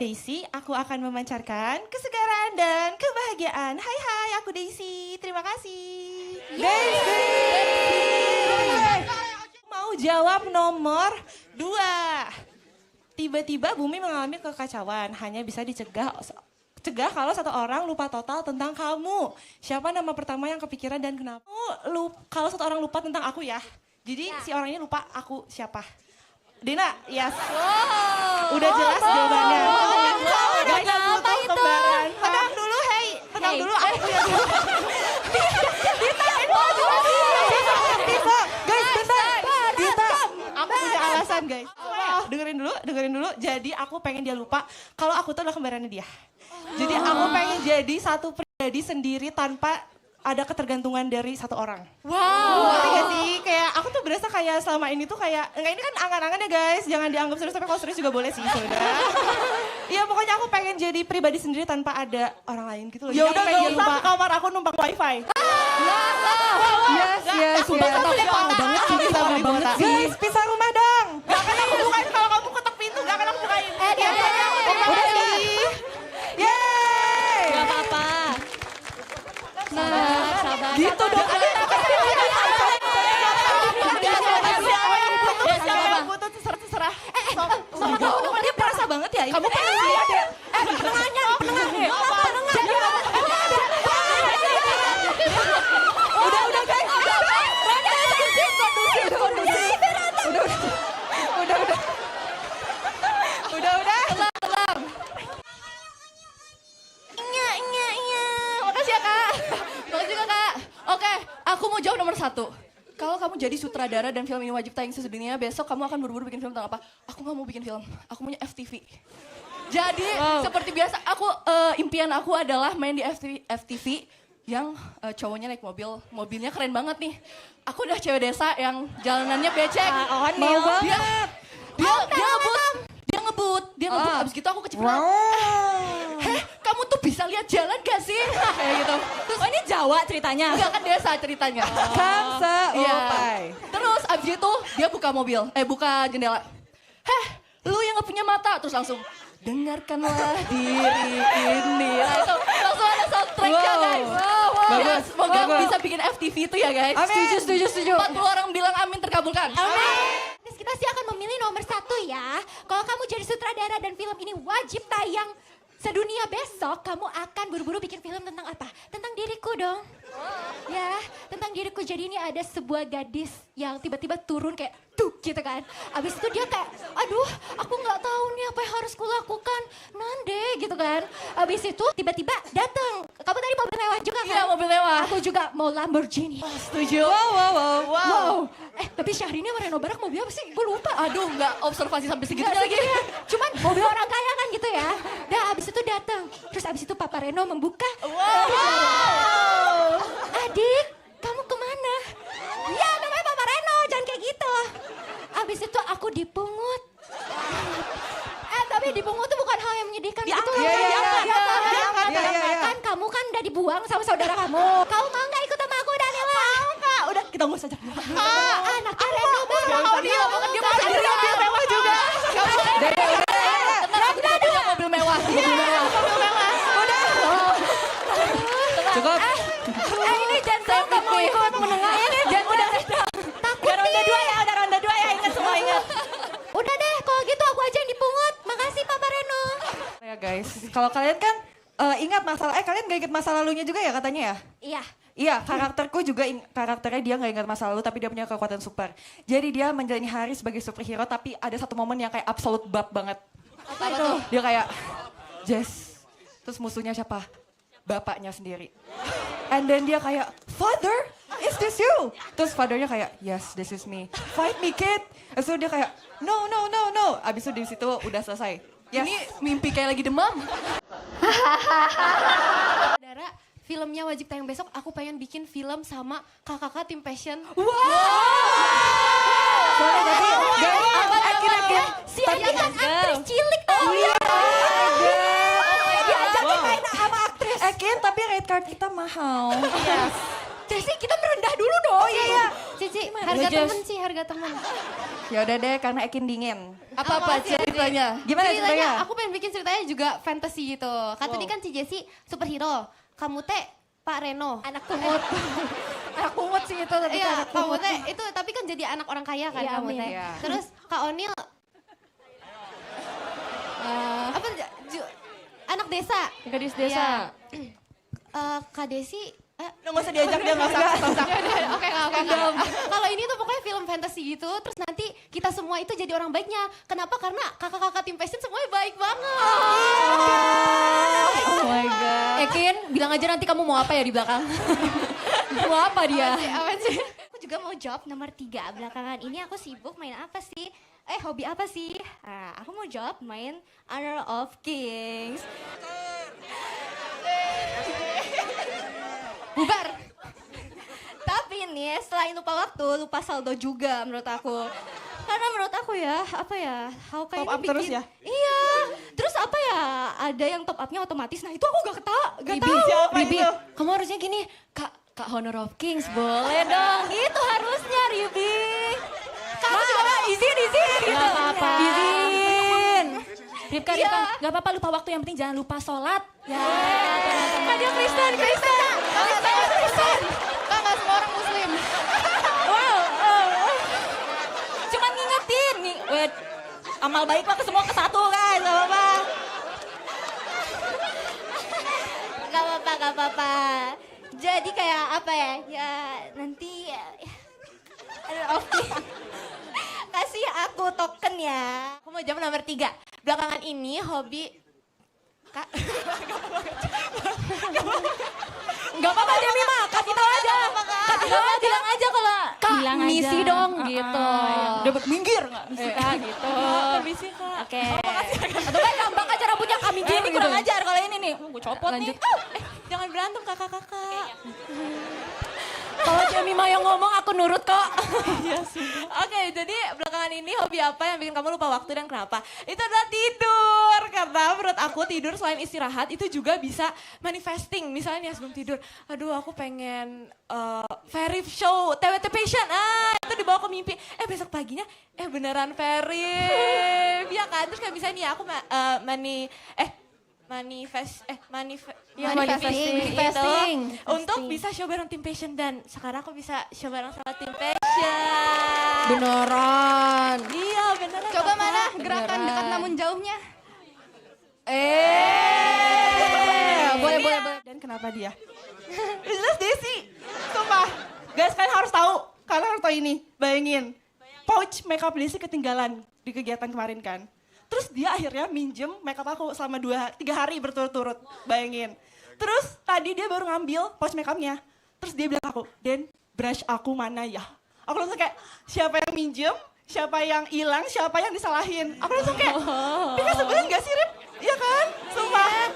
Daisy, aku akan memancarkan kesegaran dan kebahagiaan. Hai hai, aku Daisy. Terima kasih. Daisy! Mau jawab nomor 2. Tiba-tiba bumi mengalami kekacauan, hanya bisa dicegah kalau satu orang lupa total tentang kamu. Siapa nama pertama yang kepikiran dan kenapa? Kalau satu orang lupa tentang aku ya. Jadi si orang ini lupa aku siapa. Dina, yes. Wow. Udah jelas jawabannya. Guys, apa itu? Kembaran. Tenang dulu, hey. Tenang dulu, aku punya dulu. Guys, bentar. Dita. Aku punya alasan, guys. Dengerin dulu. Jadi aku pengen dia lupa kalau aku tuh adalah kembarannya dia. Jadi aku pengen jadi satu pribadi sendiri tanpa ada ketergantungan dari satu orang. Wow. Ngerti gak sih? Kayak aku tuh berasa kayak selama ini tuh kayak, enggak ini kan angan-angan ya guys. Jangan dianggap serius, tapi kalau serius juga boleh sih saudara. Iya pokoknya aku pengen jadi pribadi sendiri tanpa ada orang lain gitu loh. Ya udah pengen gak lupa ke kamar aku numpang wifi. Yes. Sumpah kamu lama banget sih. Guys, pisah rumah dong. Gak akan aku bukain kalau kamu ketok pintu, gak akan aku bukain. Udah. Yeay. Gak apa-apa. Sabar. Gitu dong. Siapa yang butuh terserah. Dia perasa banget ya. Kamu pengen Penengahnya. Udah guys. Udah. Makasih ya kak. Makasih kakak. Oke, aku mau jawab nomor 1. Kalau kamu jadi sutradara dan film ini wajib tayang sedunia, besok kamu akan buru-buru bikin film tentang apa? Aku gak mau bikin film, aku maunya FTV. Jadi seperti biasa, impian aku adalah main di FTV yang cowoknya naik mobilnya keren banget nih. Aku udah cewek desa yang jalanannya becek. Mau banget. Dia ngebut, abis gitu aku kecipratan. Kamu tuh bisa lihat jalan gak sih? Kayak gitu. Terus, ini Jawa ceritanya. enggak kan desa ceritanya. Kamsa Iya. opai. Terus abis itu dia buka jendela. Lu yang gak punya mata. Terus langsung, dengarkanlah diri ini. Nah, itu langsung ada soundtracknya guys. Ya, semoga bisa bikin FTV itu ya guys. Amin. Setuju. 40 orang bilang amin terkabulkan. Terus kita sih akan memilih nomor 1 ya. Kalau kamu jadi sutradara dan film ini wajib tayang sedunia besok, kamu akan buru-buru bikin film tentang apa? Tentang diriku dong. Ya, tentang diriku. Jadi ini ada sebuah gadis yang tiba-tiba turun kayak duk gitu kan. Abis itu dia kayak, aduh aku gak tahu nih apa yang harus kulakukan. Nande gitu kan. Abis itu tiba-tiba datang. Kamu tadi mobil mewah juga kan? Iya mobil mewah. Aku juga mau Lamborghini. Setuju. Wow. Tapi Syahrini sama Reno Barak mobil apa sih? Gue lupa. Aduh nggak observasi sampai segitunya Nggak lagi. segitu ya. Cuman mobil orang kaya kan gitu ya. Dah abis itu datang. Terus abis itu Papa Reno membuka. Wow. Adik, kamu kemana? Ya namanya Papa Reno, jangan kayak gitu. Abis itu aku dipungut. Tapi dipungut tuh bukan hal yang menyedihkan gitu loh. Iya. Kan kamu kan udah dibuang sama saudara kamu. Kamu mau gak ikut sama aku Danila? Mau Kak, udah kita ngurus aja. Anaknya Reno Barak. Mau dia mau sendiri mobil mewah juga. Tenang, kita punya mobil mewah. Cukup. Ini jangan kamu ikut menengah ini. Jangan udah takut Udah ronde 2 ya, ingat semua ingat. Udah deh, kalau gitu aku aja yang dipungut. Makasih Papa Reno. Ya guys, kalau kalian kan ingat masalah, kalian gak ingat masa lalunya juga ya katanya ya? Iya. Iya, karakterku juga karakternya dia gak ingat masa lalu tapi dia punya kekuatan super. Jadi dia menjalani hari sebagai superhero tapi ada satu momen yang kayak absolute bab banget. Apa itu? Dia kayak, Jess, terus musuhnya siapa? Bapaknya sendiri. And then dia kayak, Father, is this you? Terus fathernya kayak, yes, this is me. Fight me, kid. Terus dia kayak, no. Abis itu di situ udah selesai. Yes. Ini mimpi kayak lagi demam. Saudara, filmnya wajib tayang besok. Aku pengen bikin film sama kakak-kakak tim passion. Sorry, tapi Akhirnya si Adi kan aktris cilik tau ya. Diajakin main sama aktris. Kin, tapi rate card kita mahal. Yes. Cici, kita merendah dulu dong. Oh iya. Cici, harga Jess? temen sih, harga temen. Ya udah deh, karena Ekin dingin. Apa ceritanya? Gimana ceritanya? Aku pengen bikin ceritanya juga fantasy gitu. Kan tadi kan si Jessie superhero. Kamu teh Pak Reno. Anak kumut. Anak kumut sih itu, tapi Iya, anak kamu kumut. teh itu tapi kan jadi anak orang kaya kan Iya, kamu amin. teh. Iya. Terus Kak Onil apa anak desa. Gadis desa. Kak Desi Nggak usah diajak dia, nggak usah. Oke. Kalau ini tuh pokoknya film fantasy gitu, terus nanti kita semua itu jadi orang baiknya. Kenapa? Karena kakak-kakak tim fashion semuanya baik banget. Oh my god. Ekin, bilang aja nanti kamu mau apa ya di belakang. Mau apa dia? Apa sih? Aku juga mau job nomor 3. Belakangan ini aku sibuk main apa sih? Hobi apa sih? Aku mau job main Honor of Kings. Bubar. Tapi nih selain lupa waktu, lupa saldo juga menurut aku. Karena menurut aku ya, apa ya, how kayak Top up terus ya? Iya. Terus apa ya, ada yang top upnya otomatis. Nah itu aku gak Bibi, tahu. Siapa Bibi, itu? kamu harusnya gini, Kak Honor of Kings, boleh dong. Gitu harusnya, Ribi. Kamu juga izin gitu. Gak apa-apa. Izin. Ripka, gak apa-apa lupa waktu, yang penting jangan lupa sholat. Ya. Kan dia Kristen. Kan gak semua orang muslim. Cuman ngingetin nih, wait, amal baik mah ke semua ke satu guys, gak apa-apa. Gak apa-apa. Jadi kayak apa ya, ya nanti oke. Kasih aku token ya. Aku mau jawab nomor 3. Belakangan ini hobi Kak. Gak apa-apa Demi mah, kasih tau aja. Kasih tau aja, bilang aja kalau Kak, Bilang aja. misi dong gitu. Dapat minggir nggak? Kak gitu. Permisi Kak. Oke. Atau kan nambah aja rambutnya kami Ini gitu. kurang ajar kalau ini nih. Gue copot Lanjut. nih. Jangan berantem kakak-kakak. Kalau Jemima yang ngomong aku nurut kok. Oke, jadi belakangan ini hobi apa yang bikin kamu lupa waktu dan kenapa? Itu adalah tidur. Karena menurut aku tidur selain istirahat itu juga bisa manifesting. Misalnya sebelum tidur, aduh aku pengen Verif show, TWT Passion. Itu dibawa ke mimpi. Besok paginya, beneran Verif. Ya kan, terus kayak misalnya nih aku manifesting. Untuk bisa show bareng tim Passion dan sekarang aku bisa show bareng sama tim Passion. Beneran. Iya beneran. Coba Kakak. mana gerakan Beneran. dekat namun jauhnya. Boleh. Dan kenapa dia? Jelas Desi. Sumpah. Guys kalian harus tahu. Kalian harus tahu ini. Bayangin. Pouch makeup Desi ketinggalan di kegiatan kemarin kan. Terus dia akhirnya minjem makeup aku selama 3 hari berturut-turut. Bayangin. Terus tadi dia baru ngambil pouch makeupnya. Terus dia bilang ke aku, Den, brush aku mana ya? Aku langsung kayak, siapa yang minjem? Siapa yang hilang? Siapa yang disalahin? Aku langsung kayak, Pika sebelin gak sih Rip? Iya kan? Sumpah.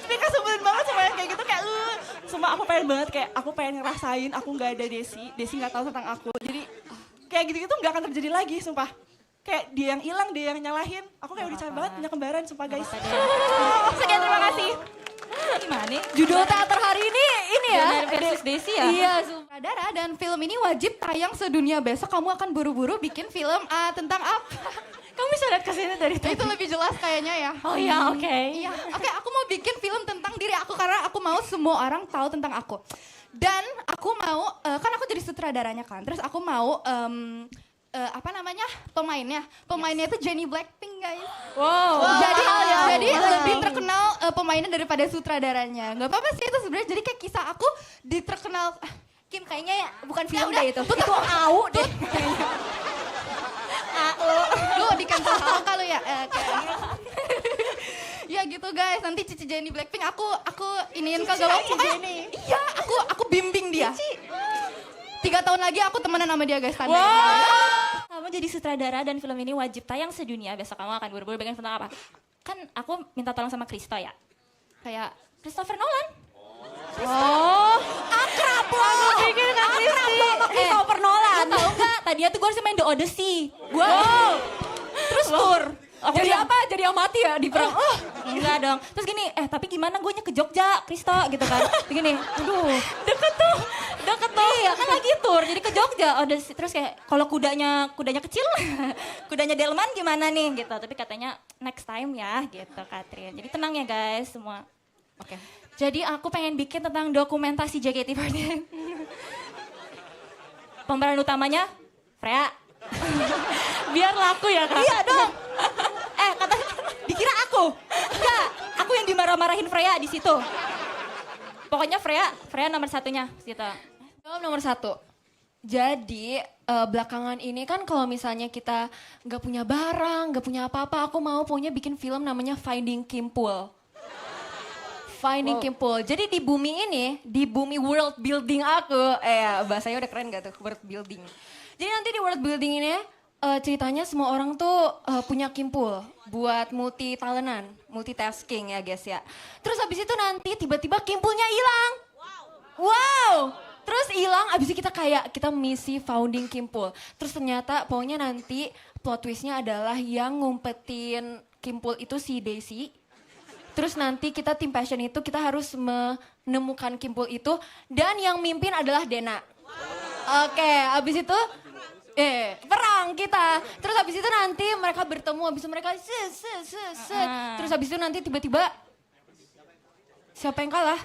Pika sebelin banget sama yang kayak gitu. Kayak, sumpah aku pengen banget kayak, aku pengen ngerasain aku gak ada Desi. Desi gak tahu tentang aku. Jadi kayak gitu-gitu gak akan terjadi lagi sumpah. Kayak dia yang hilang, dia yang nyalahin. Aku kayak udah capek banget punya kembaran, sumpah guys. Sekian, terima kasih. Gimana? Judul teater hari ini ya. Dari versus Desi ya? Iya, Saudara, dan film ini wajib tayang sedunia. Besok kamu akan buru-buru bikin film tentang apa? Kamu bisa lihat kesini dari tadi. Itu lebih jelas kayaknya ya. Oh iya, oke. Iya, oke, aku mau bikin film tentang diri aku karena aku mau semua orang tahu tentang aku. Dan aku mau, kan aku jadi sutradaranya kan, terus aku mau apa namanya pemainnya itu Jennie Blackpink guys. Wow. Jadi lebih terkenal pemainnya daripada sutradaranya. Nggak apa-apa sih itu sebenarnya. Jadi kayak kisah aku diterkenal. Kim kayaknya ya, bukan film deh itu. Itu AU deh. Lu di kantor AU kalau ya. Ya gitu guys. Nanti Cici Jennie Blackpink aku iniin ke gawang. Iya, aku bimbing dia. 3 tahun lagi aku temenan sama dia guys. Tanda. Kamu jadi sutradara dan film ini wajib tayang sedunia. Besok kamu akan buru-buru bikin tentang apa? Kan aku minta tolong sama Kristo ya. Kayak Christopher Nolan. Oh, Akrab loh. Sama Christopher Nolan. Tahu nggak? Tadinya tuh gue harus main The Odyssey. Gue terus tour. jadi apa? Jadi amati ya di perang. Enggak Iya dong. Terus gini, tapi gimana gue ke Jogja, Kristo gitu kan. Begini, aduh. Deket tuh. Iya, kan lagi tour, jadi ke Jogja. Terus kayak, kalau kudanya kecil, kudanya delman gimana nih gitu. Tapi katanya next time ya gitu Katrin. Jadi tenang ya guys semua. Oke. Jadi aku pengen bikin tentang dokumentasi JKT48. Pemeran utamanya Freya. Biar laku ya kak. Iya dong. Kata dikira aku. Enggak, aku yang dimarah-marahin Freya di situ. Pokoknya Freya nomor satunya gitu. Film nomor 1. Jadi belakangan ini kan kalau misalnya kita nggak punya barang, nggak punya apa-apa, aku mau pokoknya bikin film namanya Finding Kimpul. Finding Kimpul. Jadi di bumi ini, di bumi world building aku, bahasanya udah keren gak tuh, world building. Jadi nanti di world building ini ceritanya semua orang tuh punya kimpul buat multi-talentan, multitasking ya guys ya. Terus habis itu nanti tiba-tiba kimpulnya hilang. Wow. Terus hilang, abis itu kita misi founding kimpul. Terus ternyata pokoknya nanti plot twistnya adalah yang ngumpetin kimpul itu si Daisy. Terus nanti kita tim passion itu kita harus menemukan kimpul itu. Dan yang mimpin adalah Dena. Oke, abis itu perang kita. Terus abis itu nanti mereka bertemu, abis itu mereka Terus abis itu nanti tiba-tiba siapa yang kalah?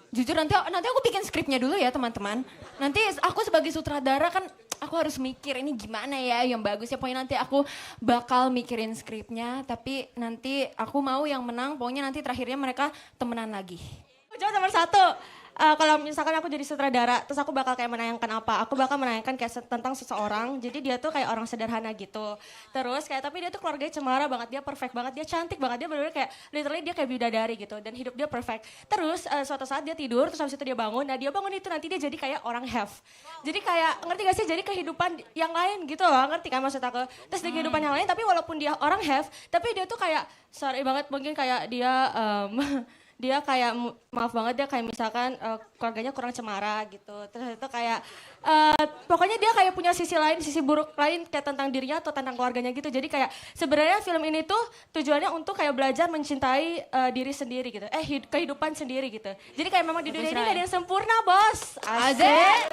Jujur nanti aku bikin skripnya dulu ya teman-teman. Nanti aku sebagai sutradara kan aku harus mikir ini gimana ya yang bagus ya. Pokoknya nanti aku bakal mikirin skripnya. Tapi nanti aku mau yang menang. Pokoknya nanti terakhirnya mereka temenan lagi. Jawab nomor 1. Kalau misalkan aku jadi sutradara, terus aku bakal kayak menayangkan apa? Aku bakal menayangkan kayak tentang seseorang, jadi dia tuh kayak orang sederhana gitu. Terus kayak tapi dia tuh keluarganya cemara banget, dia perfect banget, dia cantik banget, dia bener-bener kayak literally dia kayak bidadari gitu dan hidup dia perfect. Terus suatu saat dia tidur, terus habis itu dia bangun, nah dia bangun itu nanti dia jadi kayak orang have. Jadi kayak ngerti gak sih? Jadi kehidupan yang lain gitu loh, ngerti kan maksud aku? Terus di kehidupan yang lain, tapi walaupun dia orang have, tapi dia tuh kayak sorry banget mungkin kayak dia dia kayak maaf banget dia kayak misalkan keluarganya kurang cemara gitu. Terus itu kayak pokoknya dia kayak punya sisi lain, sisi buruk lain kayak tentang dirinya atau tentang keluarganya gitu. Jadi kayak sebenarnya film ini tuh tujuannya untuk kayak belajar mencintai diri sendiri gitu. Kehidupan sendiri gitu. Jadi kayak memang di dunia ini gak ada yang sempurna, Bos. Asik.